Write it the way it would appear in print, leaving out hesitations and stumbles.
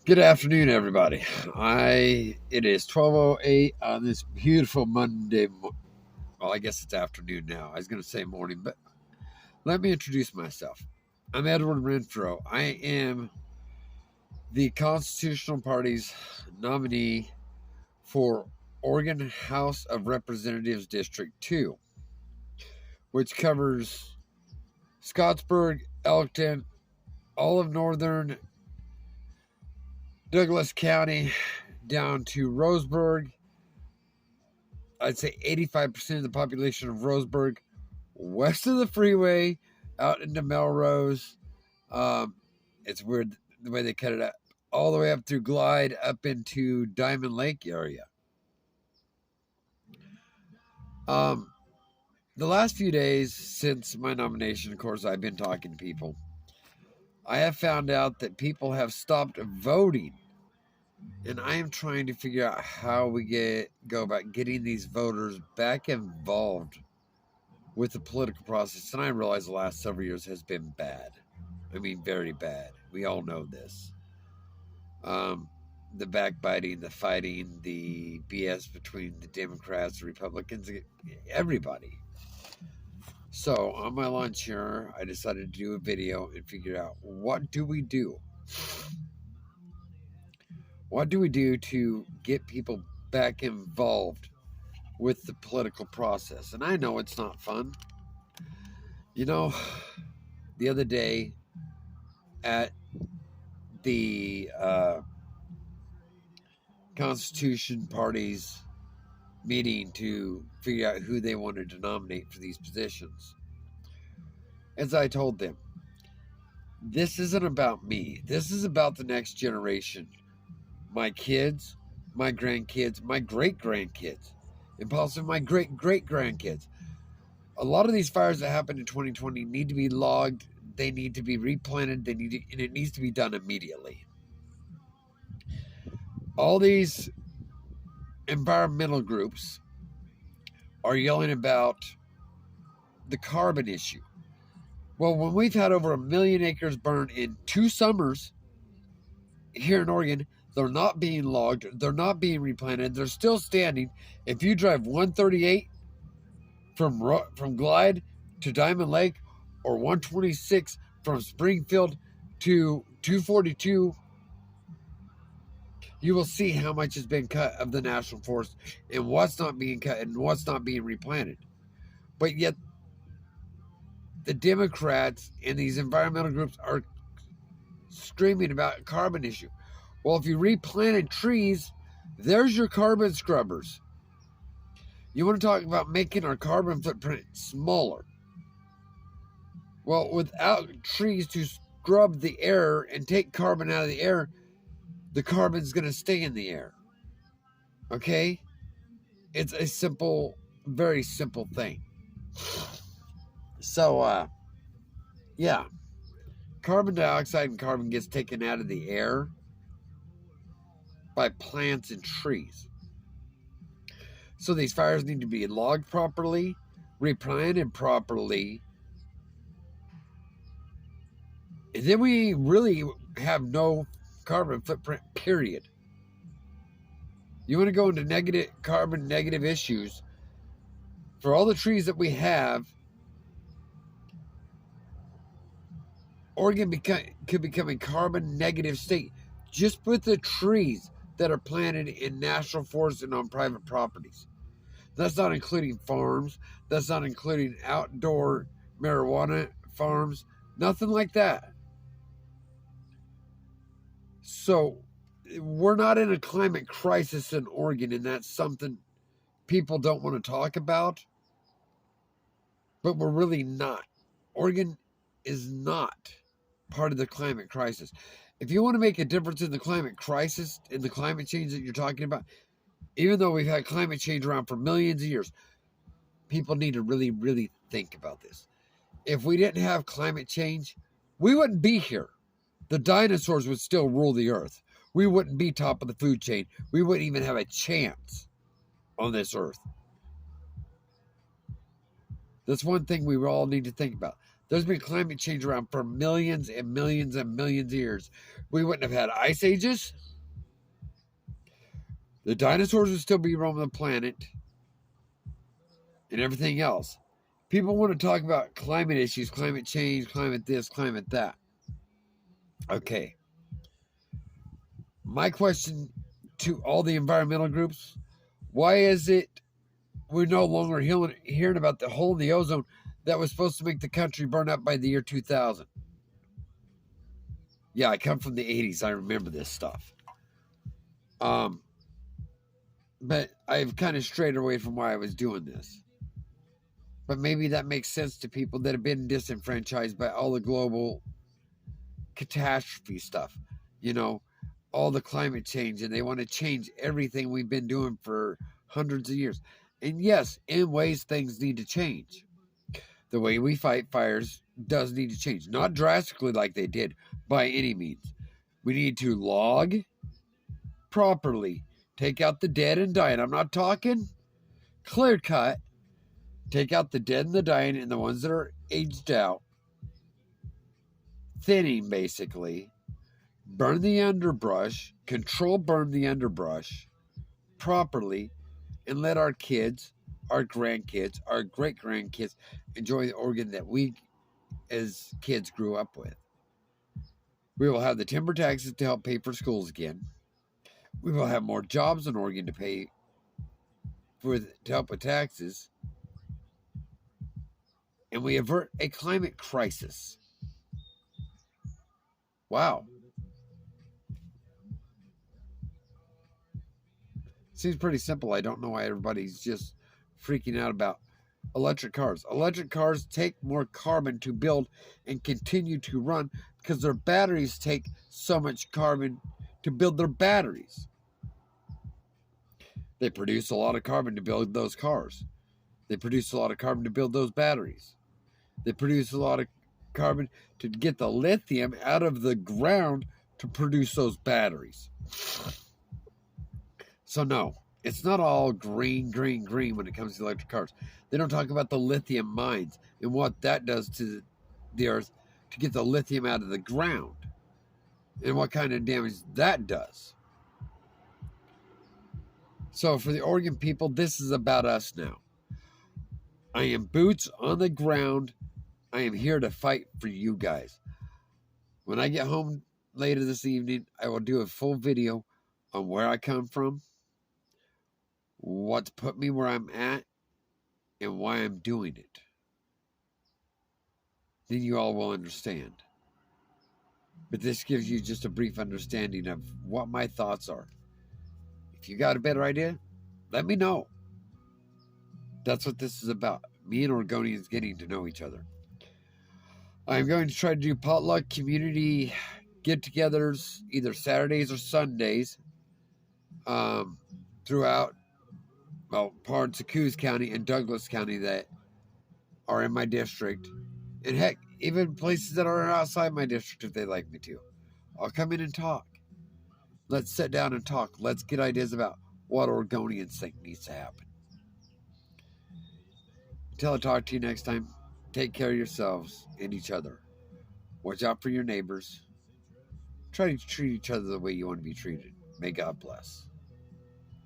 Good afternoon, everybody. It is 12:08 on this beautiful Monday. Well, I guess it's afternoon now. I was going to say morning, but let me introduce myself. I'm Edward Renfroe. I am the Constitutional Party's nominee for Oregon House of Representatives District 2, which covers Scottsburg, Elkton, all of northern Douglas County, down to Roseburg. I'd say 85% of the population of Roseburg, west of the freeway, out into Melrose. Um, it's weird the way they cut it up, all the way up through Glide, up into Diamond Lake area. Um, the last few days since my nomination, of course, I've been talking to people. I have found out that people have stopped voting, and I am trying to figure out how we go about getting these voters back involved with the political process. And I realize the last several years has been bad. I mean, very bad. We all know this. The backbiting, the fighting, the BS between the Democrats, the Republicans, everybody. So on my lunch here, I decided to do a video and figure out what do we do? What do we do to get people back involved with the political process? And I know it's not fun. You know, the other day at the Constitution Party's meeting to figure out who they wanted to nominate for these positions, as I told them, this isn't about me. This is about the next generation. My kids, my grandkids, my great-grandkids, and possibly my great-great-grandkids. A lot of these fires that happened in 2020 need to be logged. They need to be replanted. And it needs to be done immediately. All these environmental groups are yelling about the carbon issue. Well, when we've had over 1 million acres burned in 2 summers here in Oregon, they're not being logged. They're not being replanted. They're still standing. If you drive 138 from Glide to Diamond Lake, or 126 from Springfield to 242, you will see how much has been cut of the national forest and what's not being cut and what's not being replanted. But yet the Democrats and these environmental groups are screaming about carbon issue. Well, if you replanted trees, there's your carbon scrubbers. You want to talk about making our carbon footprint smaller? Well, without trees to scrub the air and take carbon out of the air, the carbon's going to stay in the air. Okay? It's a simple, very simple thing. So, yeah. Carbon dioxide and carbon gets taken out of the air by plants and trees. So these fires need to be logged properly, replanted properly, and then we really have no carbon footprint, period. You want to go into carbon negative issues for all the trees that we have. Oregon could become a carbon negative state just with the trees that are planted in national forests and on private properties. That's not including farms. That's not including outdoor marijuana farms. Nothing like that. So we're not in a climate crisis in Oregon, and that's something people don't want to talk about. But we're really not. Oregon is not part of the climate crisis. If you want to make a difference in the climate crisis, in the climate change that you're talking about, even though we've had climate change around for millions of years, people need to really, really think about this. If we didn't have climate change, we wouldn't be here. The dinosaurs would still rule the earth. We wouldn't be top of the food chain. We wouldn't even have a chance on this earth. That's one thing we all need to think about. There's been climate change around for millions and millions and millions of years. We wouldn't have had ice ages. The dinosaurs would still be roaming the planet and everything else. People want to talk about climate issues, climate change, climate this, climate that. Okay. My question to all the environmental groups, why is it we're no longer hearing about the hole in the ozone that was supposed to make the country burn up by the year 2000? Yeah, I come from the 80s. I remember this stuff. But I've kind of strayed away from why I was doing this. But maybe that makes sense to people that have been disenfranchised by all the global catastrophe stuff. You know, all the climate change, and they want to change everything we've been doing for hundreds of years. And yes, in ways things need to change. The way we fight fires does need to change. Not drastically like they did by any means. We need to log properly. Take out the dead and dying. I'm not talking clear cut. Take out the dead and the dying and the ones that are aged out. Thinning, basically. Burn the underbrush. Burn the underbrush properly. And let our kids, our grandkids, our great-grandkids enjoy the Oregon that we as kids grew up with. We will have the timber taxes to help pay for schools again. We will have more jobs in Oregon to pay to help with taxes. And we avert a climate crisis. Wow. Seems pretty simple. I don't know why everybody's just freaking out about electric cars. Electric cars take more carbon to build and continue to run because their batteries take so much carbon to build their batteries. They produce a lot of carbon to build those cars. They produce a lot of carbon to build those batteries. They produce a lot of carbon to get the lithium out of the ground to produce those batteries. So no, it's not all green when it comes to electric cars. They don't talk about the lithium mines and what that does to the earth to get the lithium out of the ground and what kind of damage that does. So for the Oregon people, this is about us now. I am boots on the ground. I am here to fight for you guys. When I get home later this evening, I will do a full video on where I come from, what's put me where I'm at, and why I'm doing it. Then you all will understand. But this gives you just a brief understanding of what my thoughts are. If you got a better idea, let me know. That's what this is about. Me and Oregonians getting to know each other. I'm going to try to do potluck community get-togethers either Saturdays or Sundays throughout parts of Coos County and Douglas County that are in my district. And heck, even places that are outside my district if they'd like me to. I'll come in and talk. Let's sit down and talk. Let's get ideas about what Oregonians think needs to happen. Until I talk to you next time, take care of yourselves and each other. Watch out for your neighbors. Try to treat each other the way you want to be treated. May God bless.